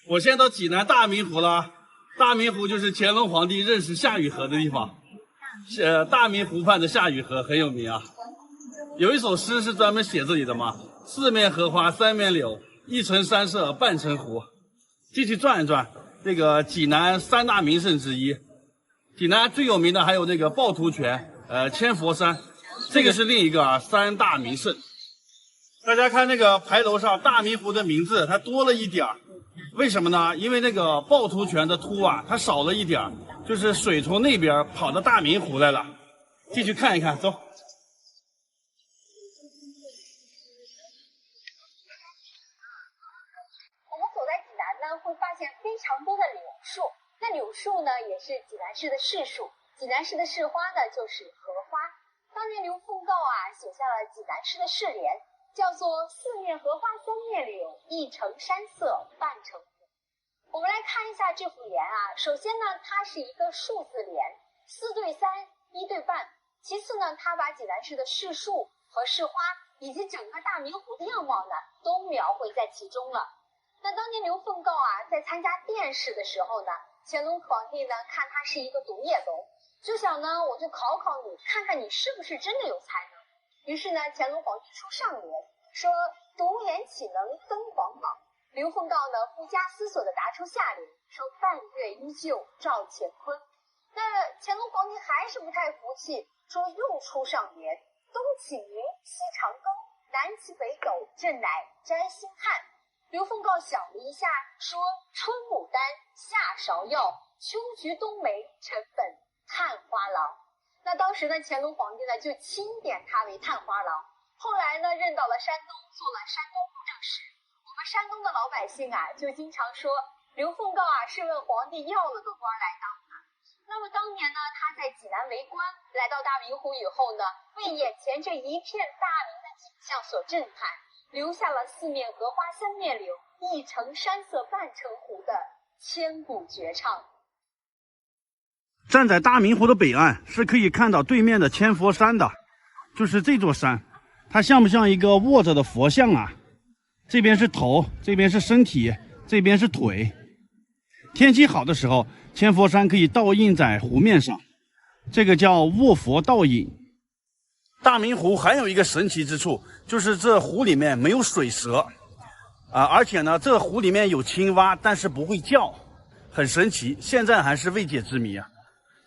我现在到济南大明湖了。大明湖就是乾隆皇帝认识夏雨荷的地方。大明湖畔的夏雨荷很有名啊。有一首诗是专门写这里的嘛：四面荷花三面柳，一城山色半城湖。进去转一转，这个济南三大名胜之一。济南最有名的还有这个趵突泉、千佛山，这个是另一个三大名胜。大家看那个牌楼上大明湖的名字，它多了一点儿。为什么呢？因为那个趵突泉的突啊，它少了一点，就是水从那边跑到大明湖来了。进去看一看，走。我们走在济南呢，会发现非常多的柳树。那柳树呢，也是济南市的市树。济南市的市花呢，就是荷花。当年刘凤诰啊，写下了济南市的市联，叫做四面荷花三面柳，一城山色半城湖。我们来看一下这幅联啊，首先呢，它是一个数字联，4对3，1对半。其次呢，它把济南市的市树和市花以及整个大明湖的样貌呢，都描绘在其中了。那当年刘凤诰啊，在参加殿试的时候呢，乾隆皇帝呢，看他是一个读野龙，就想呢，我就考考你，看看你是不是真的有才能。于是呢，乾隆皇帝出上联，说独眼岂能登皇榜。刘凤诰呢，不加思索地答出下联，说半月依旧照乾坤。那乾隆皇帝还是不太服气，说又出上联，东起云，西长庚，南起北斗，朕乃摘星汉。刘凤诰想了一下，说春牡丹，夏芍药，秋菊冬梅，臣本探花郎。那当时呢，乾隆皇帝呢就钦点他为探花郎。后来呢，任到了山东，做了山东布政使。我们山东的老百姓啊，就经常说刘凤诰啊是问皇帝要了个官来当的。那么当年呢，他在济南为官，来到大明湖以后呢，为眼前这一片大明的景象所震撼，留下了四面荷花三面柳，一城山色半城湖的千古绝唱。站在大明湖的北岸是可以看到对面的千佛山的，就是这座山，它像不像一个卧着的佛像啊？这边是头，这边是身体，这边是腿。天气好的时候，千佛山可以倒映在湖面上，这个叫卧佛倒影。大明湖还有一个神奇之处，就是这湖里面没有水蛇而且呢，这湖里面有青蛙，但是不会叫，很神奇，现在还是未解之谜啊。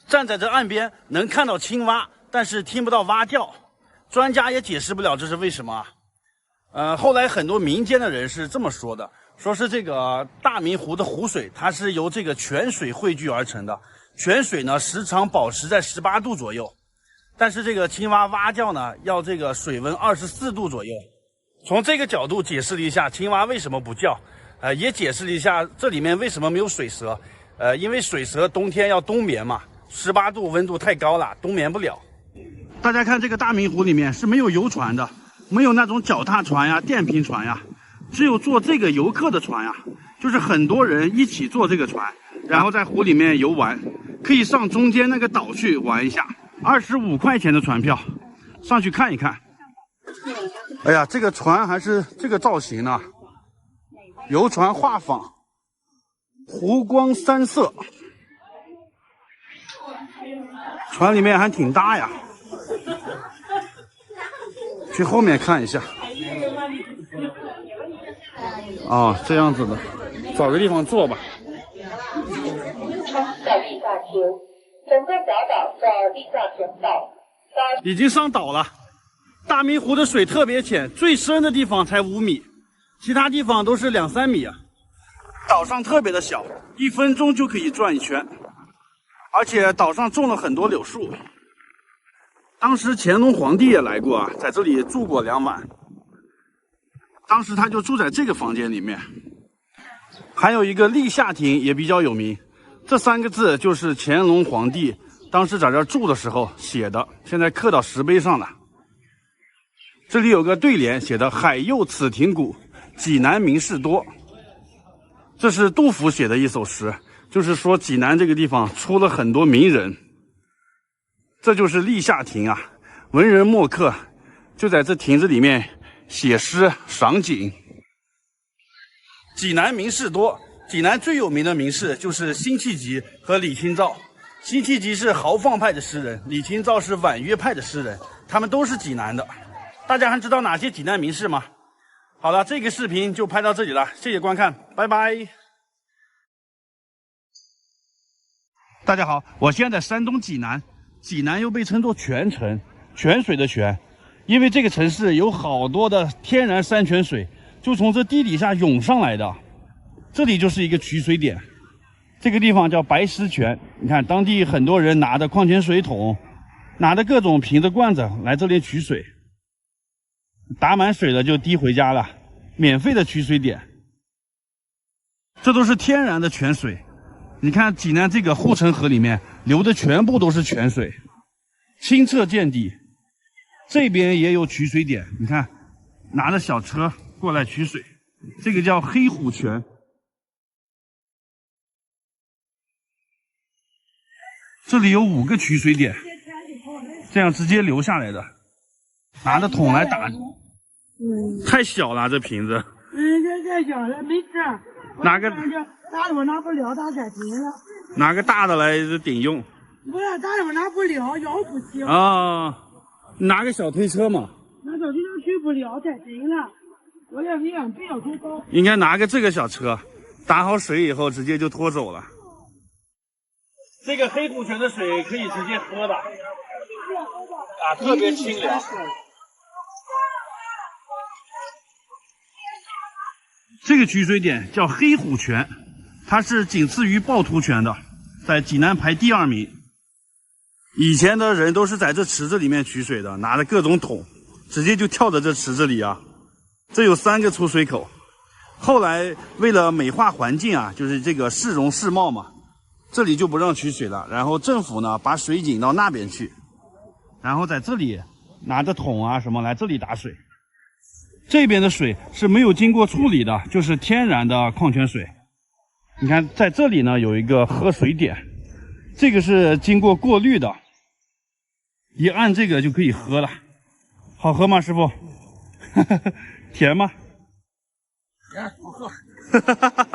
站在这岸边能看到青蛙，但是听不到蛙叫，专家也解释不了这是为什么啊。后来很多民间的人是这么说的，说是这个大明湖的湖水，它是由这个泉水汇聚而成的，泉水呢时常保持在18度左右，但是这个青蛙蛙叫呢，要这个水温24度左右。从这个角度解释了一下青蛙为什么不叫，也解释了一下这里面为什么没有水蛇，因为水蛇冬天要冬眠嘛，18度温度太高了，冬眠不了。大家看这个大明湖里面是没有游船的，没有那种脚踏船呀、电瓶船呀，只有坐这个游客的船呀，就是很多人一起坐这个船，然后在湖里面游玩，可以上中间那个岛去玩一下，25块钱的船票，上去看一看。哎呀，这个船还是这个造型呢，游船画舫，湖光山色，船里面还挺大呀。去后面看一下。这样子的，找个地方坐吧。已经上岛了。大明湖的水特别浅，最深的地方才5米，其他地方都是2、3米啊。岛上特别的小，1分钟就可以转一圈，而且岛上种了很多柳树。当时乾隆皇帝也来过啊，在这里住过2晚。当时他就住在这个房间里面。还有一个立夏亭也比较有名，这3个字就是乾隆皇帝当时在这住的时候写的，现在刻到石碑上了。这里有个对联写的海佑此亭古，济南名士多。这是杜甫写的一首诗，就是说济南这个地方出了很多名人。这就是立夏亭啊，文人墨客就在这亭子里面写诗赏景。济南名士多，济南最有名的名士就是辛弃疾和李清照。辛弃疾是豪放派的诗人，李清照是婉约派的诗人，他们都是济南的。大家还知道哪些济南名士吗？好了，这个视频就拍到这里了，谢谢观看，拜拜。大家好，我现在在山东济南，济南又被称作泉城，泉水的泉，因为这个城市有好多的天然山泉水，就从这地底下涌上来的。这里就是一个取水点，这个地方叫白石泉。你看，当地很多人拿着矿泉水桶，拿着各种瓶子罐子来这里取水，打满水了就滴回家了，免费的取水点。这都是天然的泉水。你看济南这个护城河里面流的全部都是泉水，清澈见底。这边也有取水点，你看拿着小车过来取水，这个叫黑虎泉。这里有5个取水点，这样直接流下来的，拿着桶来打。太小了这瓶子。这太小了，没事。拿个大的我拿不了，它改瓶了。拿个大的来顶用。不是大的我拿不了，摇不起。啊，拿个小推车嘛。拿小推车去不了，改瓶了。我也没想背小推车。应该拿个这个小车，打好水以后直接就拖走了。这个黑虎泉的水可以直接喝的，啊，特别清凉。这个取水点叫黑虎泉，它是仅次于趵突泉的，在济南排第2名。以前的人都是在这池子里面取水的，拿着各种桶，直接就跳在这池子里啊。这有3个出水口。后来为了美化环境啊，就是这个市容市貌嘛，这里就不让取水了。然后政府呢把水引到那边去，然后在这里拿着桶啊什么来这里打水。这边的水是没有经过处理的，就是天然的矿泉水。你看在这里呢有一个喝水点，这个是经过过滤的，一按这个就可以喝了。好喝吗，师傅？甜吗？甜，好喝。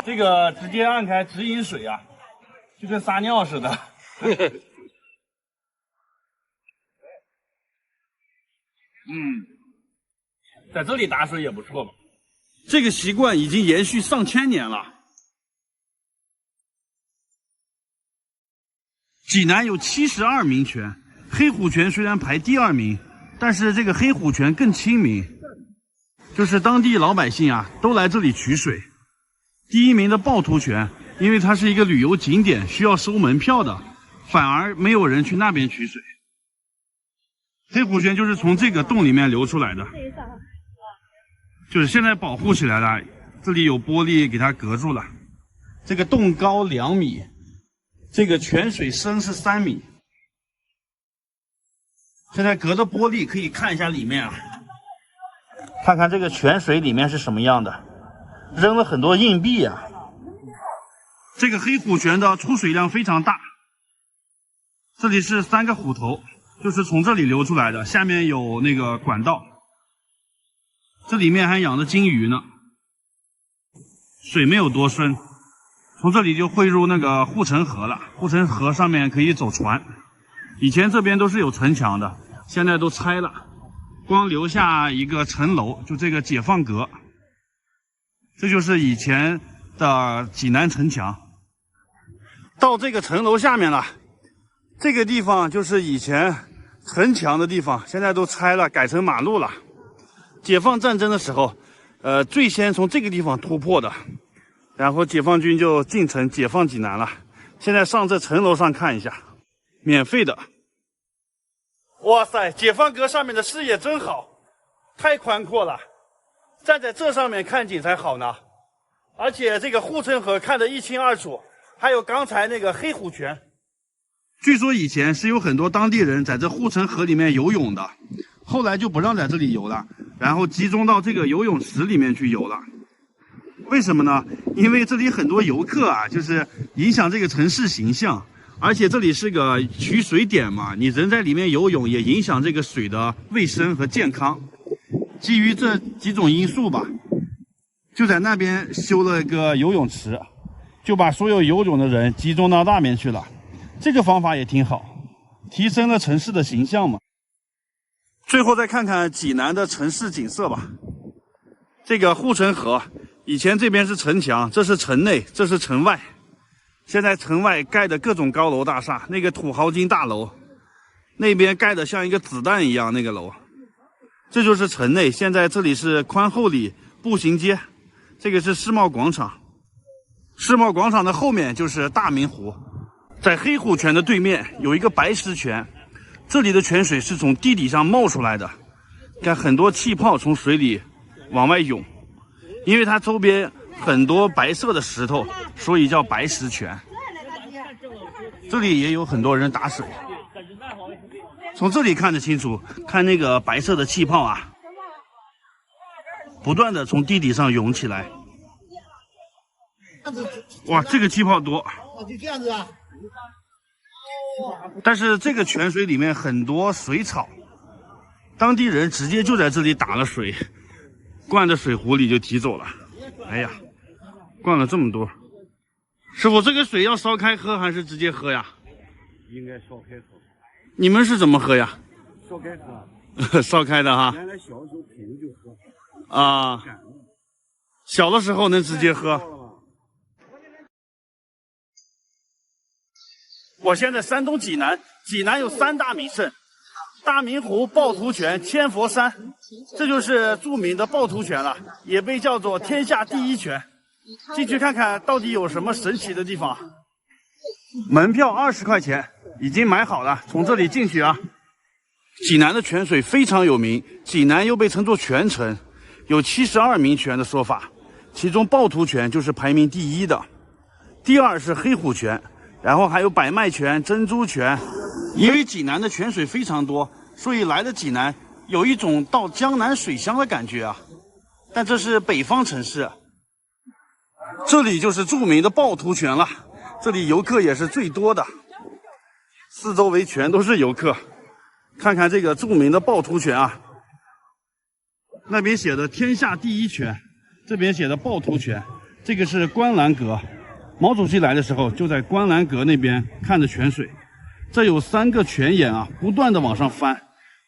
这个直接按开直饮水啊，就跟撒尿似的。在这里打水也不错吧？这个习惯已经延续上千年了。济南有72名泉，黑虎泉虽然排第2名，但是这个黑虎泉更亲民，就是当地老百姓啊都来这里取水。第1名的趵突泉，因为它是一个旅游景点，需要收门票的，反而没有人去那边取水。黑虎泉就是从这个洞里面流出来的，就是现在保护起来了，这里有玻璃给它隔住了。这个洞高2米，这个泉水深是3米。现在隔着玻璃可以看一下里面啊，看看这个泉水里面是什么样的，扔了很多硬币啊。这个黑虎泉的出水量非常大，这里是3个虎头，就是从这里流出来的，下面有那个管道。这里面还养着金鱼呢，水没有多深，从这里就汇入那个护城河了。护城河上面可以走船，以前这边都是有城墙的，现在都拆了，光留下一个城楼，就这个解放阁。这就是以前的济南城墙。到这个城楼下面了，这个地方就是以前城墙的地方，现在都拆了，改成马路了。解放战争的时候，最先从这个地方突破的，然后解放军就进城解放济南了。现在上这城楼上看一下，免费的。哇塞，解放阁上面的视野真好，太宽阔了，站在这上面看景才好呢。而且这个护城河看得一清二楚，还有刚才那个黑虎泉。据说以前是有很多当地人在这护城河里面游泳的，后来就不让在这里游了，然后集中到这个游泳池里面去游了。为什么呢？因为这里很多游客啊，就是影响这个城市形象，而且这里是个取水点嘛，你人在里面游泳也影响这个水的卫生和健康。基于这几种因素吧，就在那边修了一个游泳池，就把所有游泳的人集中到那边去了。这个方法也挺好，提升了城市的形象嘛。最后再看看济南的城市景色吧。这个护城河，以前这边是城墙，这是城内，这是城外。现在城外盖的各种高楼大厦，那个土豪金大楼，那边盖的像一个子弹一样那个楼。这就是城内，现在这里是宽厚里步行街，这个是世贸广场。世贸广场的后面就是大明湖，在黑虎泉的对面有一个白石泉，这里的泉水是从地底上冒出来的，看很多气泡从水里往外涌，因为它周边很多白色的石头，所以叫白石泉。这里也有很多人打水，从这里看得清楚，看那个白色的气泡啊，不断的从地底上涌起来。哇，这个气泡多。就这样子啊。但是这个泉水里面很多水草，当地人直接就在这里打了水，灌在水壶里就提走了。哎呀，灌了这么多。师傅，这个水要烧开喝还是直接喝呀？应该烧开喝。你们是怎么喝呀？烧开喝。烧开的哈。原来小的时候品就喝。啊，小的时候能直接喝。我现在山东济南，济南有3大名胜：大明湖、趵突泉、千佛山，这就是著名的趵突泉了，也被叫做天下第一泉。进去看看到底有什么神奇的地方。门票20块钱，已经买好了，从这里进去啊。济南的泉水非常有名，济南又被称作泉城，有72名泉的说法，其中趵突泉就是排名第1的，第2是黑虎泉。然后还有百脉泉、珍珠泉。因为济南的泉水非常多，所以来的济南有一种到江南水乡的感觉啊。但这是北方城市，这里就是著名的趵突泉了，这里游客也是最多的，四周围全都是游客。看看这个著名的趵突泉啊，那边写的天下第一泉，这边写的趵突泉，这个是观澜阁。毛主席来的时候就在观澜阁那边看着泉水，这有3个泉眼啊，不断的往上翻，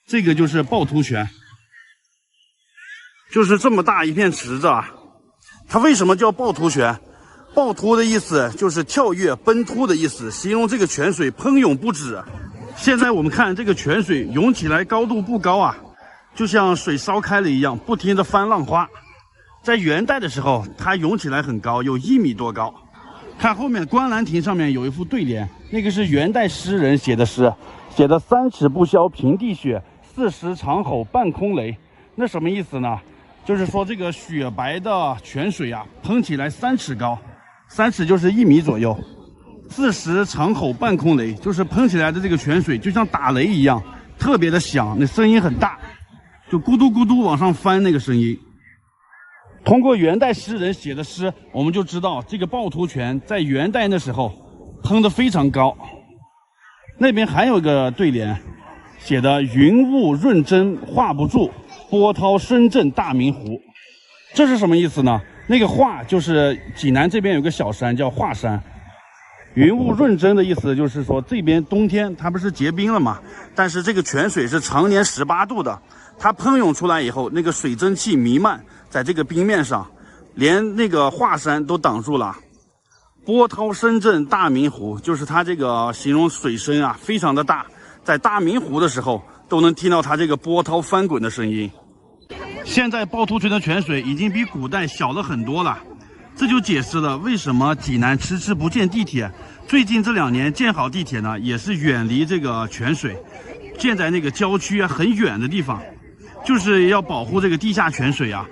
这个就是趵突泉，就是这么大一片池子啊。它为什么叫趵突泉？趵突的意思就是跳跃、奔突的意思，形容这个泉水喷涌不止。现在我们看这个泉水涌起来高度不高啊，就像水烧开了一样，不停的翻浪花。在元代的时候，它涌起来很高，有1米多高。看后面观澜亭上面有一副对联，那个是元代诗人写的诗，写的3尺不消平地雪，4时长吼半空雷。那什么意思呢？就是说这个雪白的泉水啊，喷起来3尺高，3尺就是1米左右。4时长吼半空雷，就是喷起来的这个泉水就像打雷一样，特别的响，那声音很大，就咕嘟咕嘟往上翻那个声音。通过元代诗人写的诗，我们就知道这个趵突泉在元代那时候喷得非常高。那边还有个对联，写的云雾润真画不住，波涛深震大明湖。这是什么意思呢？那个画就是济南这边有个小山叫华山，云雾润真的意思就是说这边冬天它不是结冰了吗？但是这个泉水是常年18度的，它喷涌出来以后，那个水蒸气弥漫在这个冰面上，连那个华山都挡住了。波涛深震大明湖，就是它这个形容水声啊非常的大，在大明湖的时候都能听到它这个波涛翻滚的声音。现在趵突泉的泉水已经比古代小了很多了，这就解释了为什么济南迟迟不建地铁。最近这2年建好地铁呢，也是远离这个泉水，建在那个郊区啊很远的地方，就是要保护这个地下泉水啊。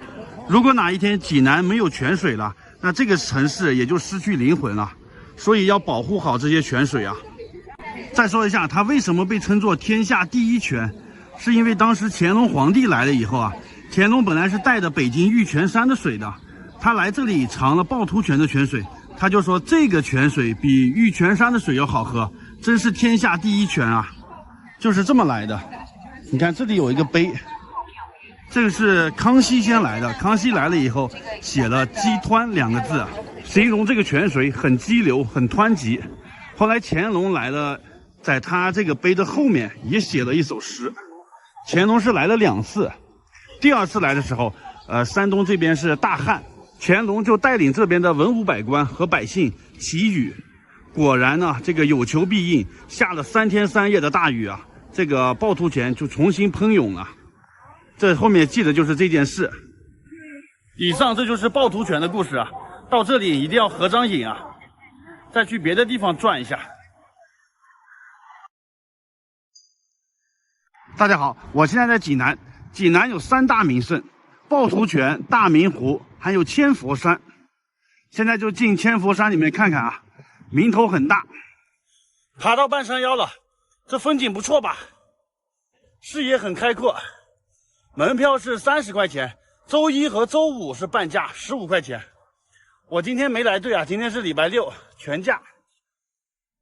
如果哪一天济南没有泉水了，那这个城市也就失去灵魂了，所以要保护好这些泉水啊。再说一下，它为什么被称作天下第一泉，是因为当时乾隆皇帝来了以后啊，乾隆本来是带着北京玉泉山的水的，他来这里尝了趵突泉的泉水，他就说这个泉水比玉泉山的水要好喝，真是天下第一泉啊，就是这么来的。你看这里有一个碑，这个是康熙先来的，康熙来了以后写了鸡湍2个字，形容这个泉水很激流、很湍急。后来乾隆来了，在他这个碑的后面也写了一首诗。乾隆是来了2次，第2次来的时候，山东这边是大旱，乾隆就带领这边的文武百官和百姓祈雨。果然呢，这个有求必应，下了3天3夜的大雨啊，这个趵突泉就重新喷涌了。这后面记的就是这件事。以上这就是趵突泉的故事啊。到这里一定要合张影啊，再去别的地方转一下。大家好，我现在在济南。济南有3大名胜：趵突泉、大明湖，还有千佛山。现在就进千佛山里面看看啊，名头很大。爬到半山腰了，这风景不错吧？视野很开阔。门票是30块钱，周1和周5是半价，15块钱。我今天没来对啊，今天是礼拜6，全价。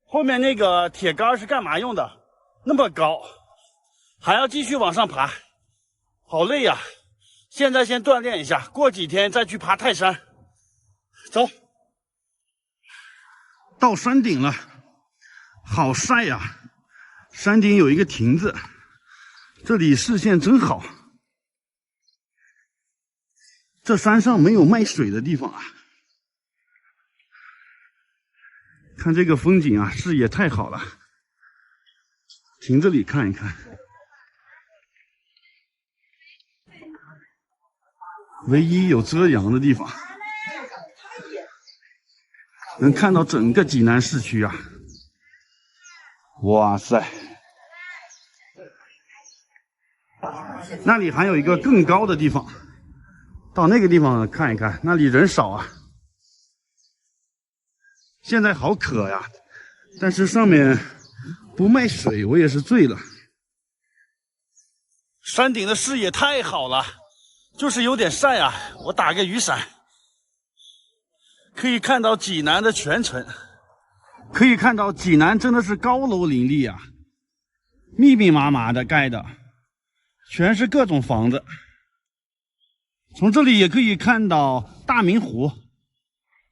后面那个铁杆是干嘛用的？那么高，还要继续往上爬，好累呀！现在先锻炼一下，过几天再去爬泰山。走，到山顶了，好晒呀！山顶有一个亭子，这里视线真好。这山上没有卖水的地方啊。看这个风景啊，视野太好了。停这里看一看，唯一有遮阳的地方，能看到整个济南市区啊！哇塞，那里还有一个更高的地方，到那个地方看一看，那里人少啊。现在好渴呀，但是上面不卖水，我也是醉了。山顶的视野太好了，就是有点晒啊，我打个雨伞。可以看到济南的全城，可以看到济南真的是高楼林立啊，密密麻麻的盖的，全是各种房子。从这里也可以看到大明湖。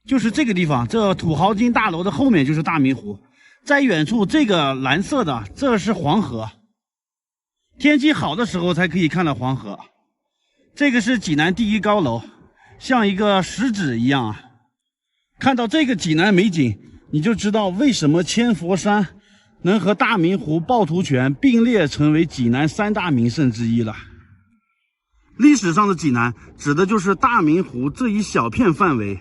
就是这个地方，这土豪金大楼的后面就是大明湖，在远处这个蓝色的，这是黄河。天气好的时候才可以看到黄河。这个是济南第1高楼，像一个食指一样啊。看到这个济南美景，你就知道为什么千佛山能和大明湖、趵突泉并列成为济南3大名胜之一了。历史上的济南指的就是大明湖这一小片范围。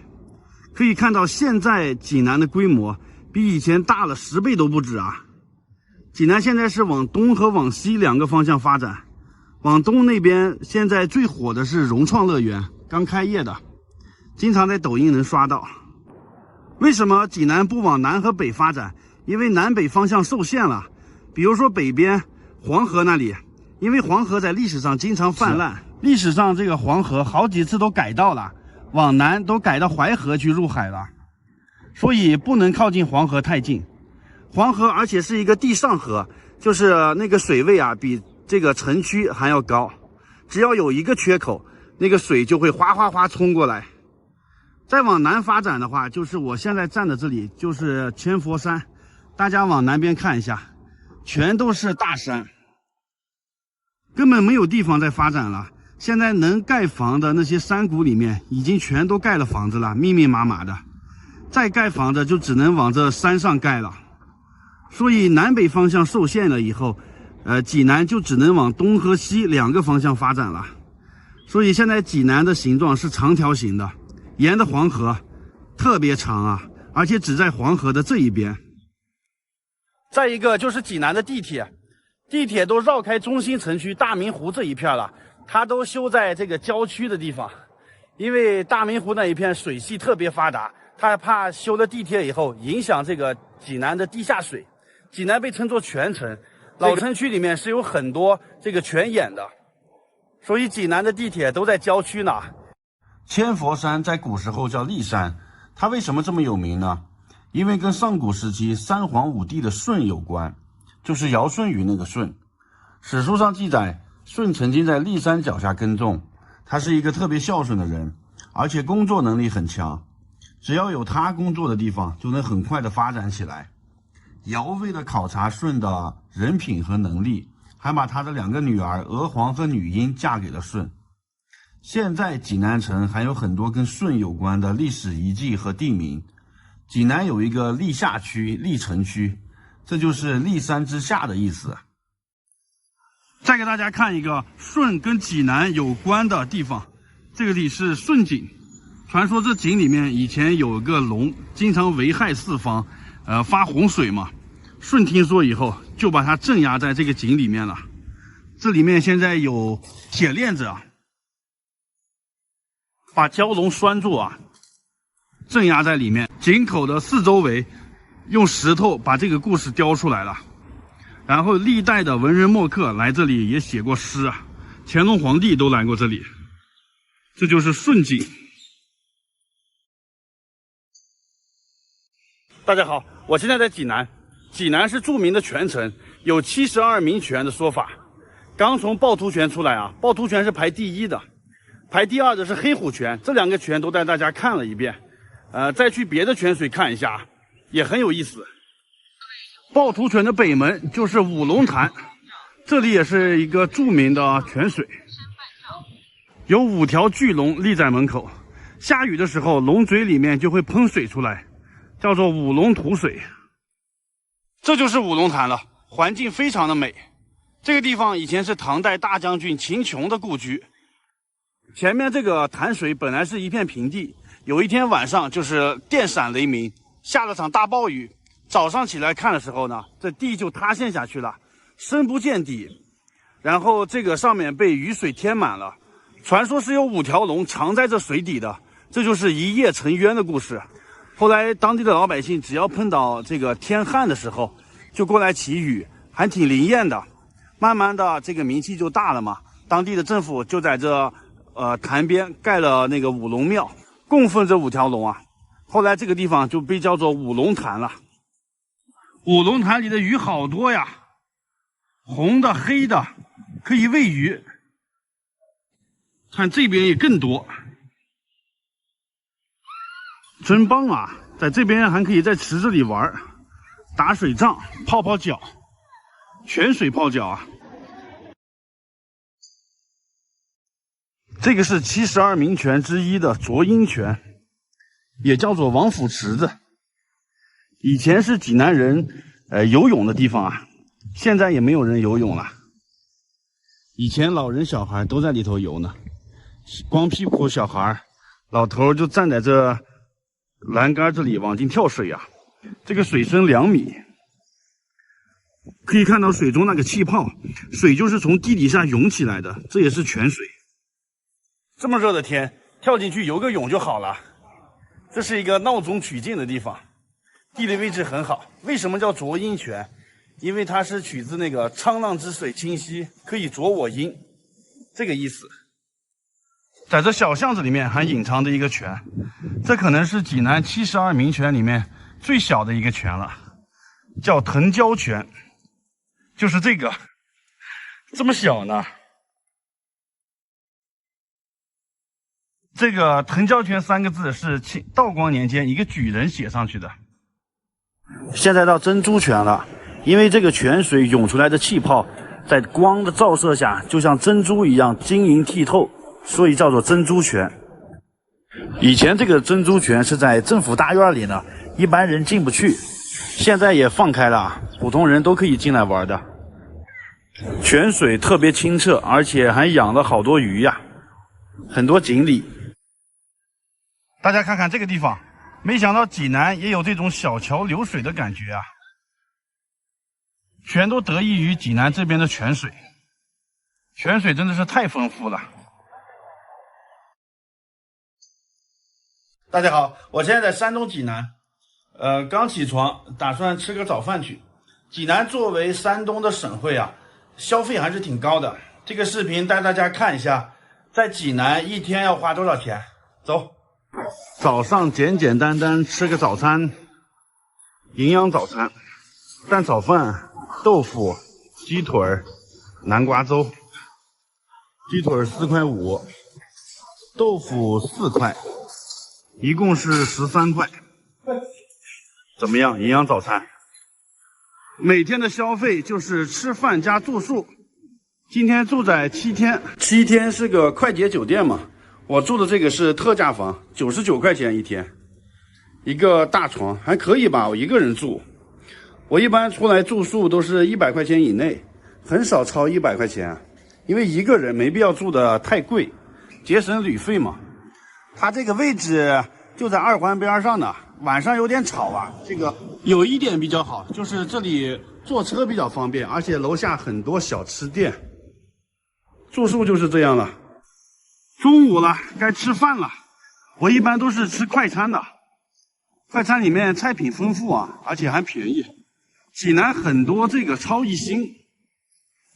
可以看到现在济南的规模比以前大了10倍都不止啊！济南现在是往东和往西2个方向发展，往东那边现在最火的是融创乐园，刚开业的，经常在抖音能刷到。为什么济南不往南和北发展？因为南北方向受限了。比如说北边黄河那里，因为黄河在历史上经常泛滥，历史上这个黄河好几次都改道了。往南都改到淮河去入海了，所以不能靠近黄河太近。黄河而且是一个地上河，就是那个水位啊比这个城区还要高，只要有一个缺口，那个水就会哗哗哗冲过来。再往南发展的话，就是我现在站的这里，就是千佛山。大家往南边看一下，全都是大山，根本没有地方再发展了。现在能盖房的那些山谷里面，已经全都盖了房子了，密密麻麻的。再盖房子就只能往这山上盖了。所以南北方向受限了以后，济南就只能往东和西2个方向发展了。所以现在济南的形状是长条形的，沿着黄河特别长啊，而且只在黄河的这一边。再一个就是济南的地铁，地铁都绕开中心城区大明湖这一片了。它都修在这个郊区的地方，因为大明湖那一片水系特别发达，他怕修了地铁以后影响这个济南的地下水。济南被称作泉城，老城区里面是有很多这个泉眼的，所以济南的地铁都在郊区呢。千佛山在古时候叫骊山，它为什么这么有名呢？因为跟上古时期3皇5帝的舜有关，就是尧舜禹那个舜。史书上记载，舜曾经在骊山脚下耕种，他是一个特别孝顺的人，而且工作能力很强。只要有他工作的地方，就能很快的发展起来。姚为了考察舜的人品和能力，还把他的2个女儿娥皇和女英嫁给了舜。现在济南城还有很多跟舜有关的历史遗迹和地名。济南有一个历下区、历城区，这就是历山之下的意思。再给大家看一个舜跟济南有关的地方，这个里是舜井。传说这井里面以前有个龙，经常危害四方，发洪水嘛。舜听说以后，就把它镇压在这个井里面了。这里面现在有铁链子啊，把蛟龙拴住啊，镇压在里面。井口的四周围用石头把这个故事雕出来了。然后历代的文人墨客来这里也写过诗啊，乾隆皇帝都来过这里。这就是舜井。大家好，我现在在济南。济南是著名的泉城，有72名泉的说法。刚从趵突泉出来啊，趵突泉是排第1的，排第2的是黑虎泉。这2个泉都带大家看了一遍，再去别的泉水看一下，也很有意思。趵突泉的北门就是五龙潭，这里也是一个著名的泉水，有5条巨龙立在门口，下雨的时候龙嘴里面就会喷水出来，叫做五龙吐水。这就是五龙潭了，环境非常的美。这个地方以前是唐代大将军秦琼的故居。前面这个潭水本来是一片平地，有一天晚上就是电闪雷鸣，下了场大暴雨。早上起来看的时候呢，这地就塌陷下去了，深不见底。然后这个上面被雨水填满了，传说是有5条龙藏在这水底的，这就是一夜沉冤的故事。后来当地的老百姓只要碰到这个天旱的时候，就过来祈雨，还挺灵验的。慢慢的这个名气就大了嘛，当地的政府就在这潭边盖了那个五龙庙，供奉这5条龙啊。后来这个地方就被叫做五龙潭了。五龙潭里的鱼好多呀，红的黑的，可以喂鱼。看这边也更多，真棒啊！在这边还可以在池子里玩，打水仗、泡泡脚，泉水泡脚啊。这个是72名泉之一的浊阴泉，也叫做王府池子。以前是济南人游泳的地方啊，现在也没有人游泳了。以前老人小孩都在里头游呢，光屁股小孩，老头就站在这栏杆这里往进跳水啊。这个水深2米，可以看到水中那个气泡，水就是从地底下涌起来的，这也是泉水。这么热的天，跳进去游个泳就好了。这是一个闹中取静的地方，地理位置很好。为什么叫浊阴泉？因为它是取自那个沧浪之水清兮，可以浊我阴，这个意思。在这小巷子里面还隐藏着一个泉，这可能是济南72名泉里面最小的一个泉了，叫藤椒泉，就是这个，这么小呢。这个藤椒泉3个字是道光年间一个举人写上去的。现在到珍珠泉了，因为这个泉水涌出来的气泡在光的照射下就像珍珠一样晶莹剔透，所以叫做珍珠泉。以前这个珍珠泉是在政府大院里呢，一般人进不去，现在也放开了，普通人都可以进来玩的。泉水特别清澈，而且还养了好多鱼呀，很多锦鲤。大家看看这个地方，没想到济南也有这种小桥流水的感觉啊，全都得益于济南这边的泉水。泉水真的是太丰富了。大家好，我现在在山东济南，刚起床，打算吃个早饭去。济南作为山东的省会啊，消费还是挺高的。这个视频带大家看一下，在济南一天要花多少钱。走。早上简简单单吃个早餐，营养早餐，蛋炒饭、豆腐、鸡腿、南瓜粥。鸡腿4块5，豆腐4块，一共是13块。怎么样？营养早餐？每天的消费就是吃饭加住宿。今天住在7天，7天是个快捷酒店嘛。我住的这个是特价房，99块钱一天，一个大床还可以吧，我一个人住。我一般出来住宿都是100块钱以内，很少超100块钱，因为一个人没必要住的太贵，节省旅费嘛。它这个位置就在2环边上的，晚上有点吵啊。这个有一点比较好，就是这里坐车比较方便，而且楼下很多小吃店。住宿就是这样了。中午了，该吃饭了。我一般都是吃快餐的，快餐里面菜品丰富啊，而且还便宜。济南很多这个超一星，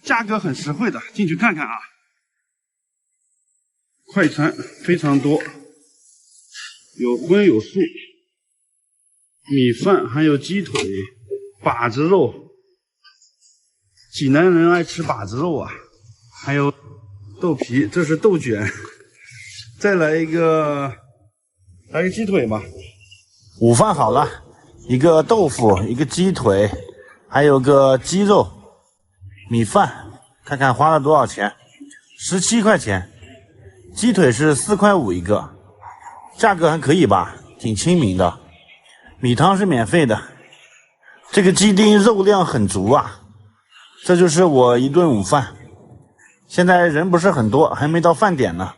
价格很实惠的，进去看看啊。快餐非常多，有荤有素，米饭还有鸡腿、把子肉。济南人爱吃把子肉啊，还有豆皮，这是豆卷。再来一个鸡腿吧。午饭好了，一个豆腐，一个鸡腿，还有个鸡肉，米饭，看看花了多少钱？17块钱。鸡腿是4块5一个，价格还可以吧，挺亲民的。米汤是免费的。这个鸡丁肉量很足啊。这就是我一顿午饭。现在人不是很多，还没到饭点呢。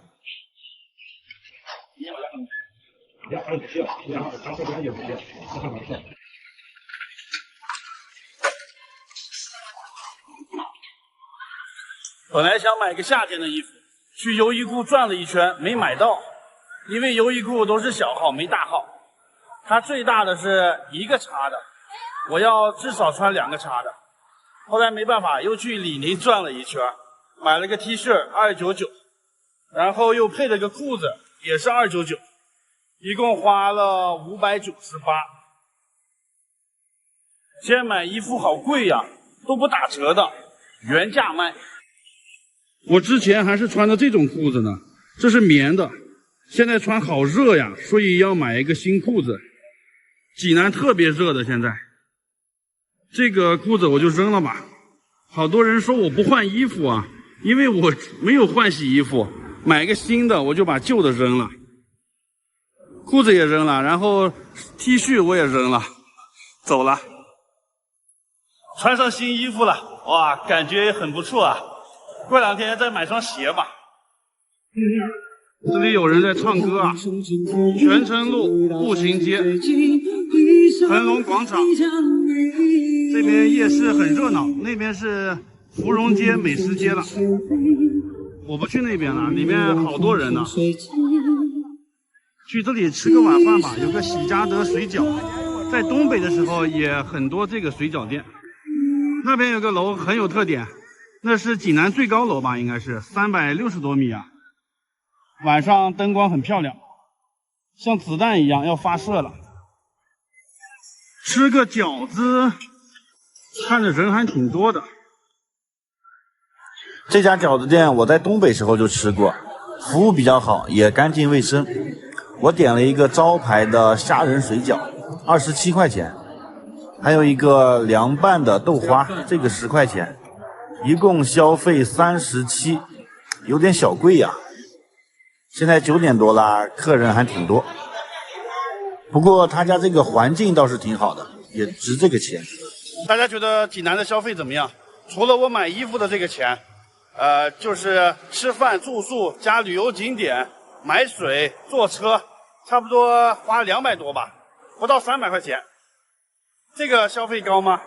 本来想买个夏天的衣服，去优衣库转了一圈没买到，因为优衣库都是小号没大号，它最大的是1个叉的，我要至少穿2个叉的。后来没办法，又去李宁转了一圈，买了个 T 恤299，然后又配了个裤子也是299，一共花了598。现在买衣服好贵呀，都不打折的，原价卖。我之前还是穿的这种裤子呢，这是棉的，现在穿好热呀，所以要买一个新裤子。济南特别热的现在。这个裤子我就扔了吧。好多人说我不换衣服啊，因为我没有换洗衣服，买个新的我就把旧的扔了。裤子也扔了，然后 T 恤我也扔了，走了。穿上新衣服了，哇，感觉也很不错啊。过2天再买双鞋吧。这里有人在唱歌啊，泉城路步行街，恒隆广场，这边夜市很热闹，那边是芙蓉街美食街了。我不去那边了，里面好多人呢。去这里吃个晚饭吧，有个喜家德水饺，在东北的时候也很多这个水饺店。那边有个楼很有特点，那是济南最高楼吧，应该是360多米啊。晚上灯光很漂亮，像子弹一样要发射了。吃个饺子，看着人还挺多的。这家饺子店我在东北时候就吃过，服务比较好，也干净卫生。我点了一个招牌的虾仁水饺，27块钱，还有一个凉拌的豆花，这个10块钱，一共消费37，有点小贵呀。现在9点多啦，客人还挺多。不过他家这个环境倒是挺好的，也值这个钱。大家觉得济南的消费怎么样？除了我买衣服的这个钱，就是吃饭住宿加旅游景点、买水、坐车，差不多花200多吧，不到300块钱。这个消费高吗？